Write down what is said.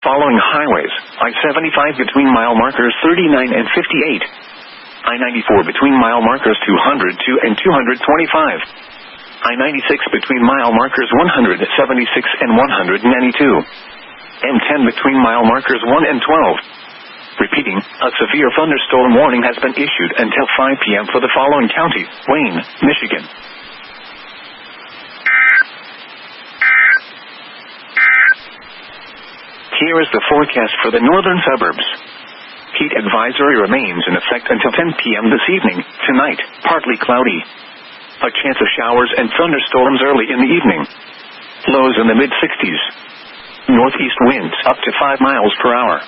Following highways, I-75 between mile markers 39 and 58. I-94 between mile markers 202 and 225. I-96 between mile markers 176 and 192. M10 between mile markers 1 and 12. Repeating, a severe thunderstorm warning has been issued until 5 p.m. for the following counties: Wayne, Michigan. Here is the forecast for the northern suburbs. Heat advisory remains in effect until 10 p.m. this evening. Tonight, partly cloudy. A chance of showers and thunderstorms early in the evening. Lows in the mid-60s. Northeast winds up to 5 miles per hour.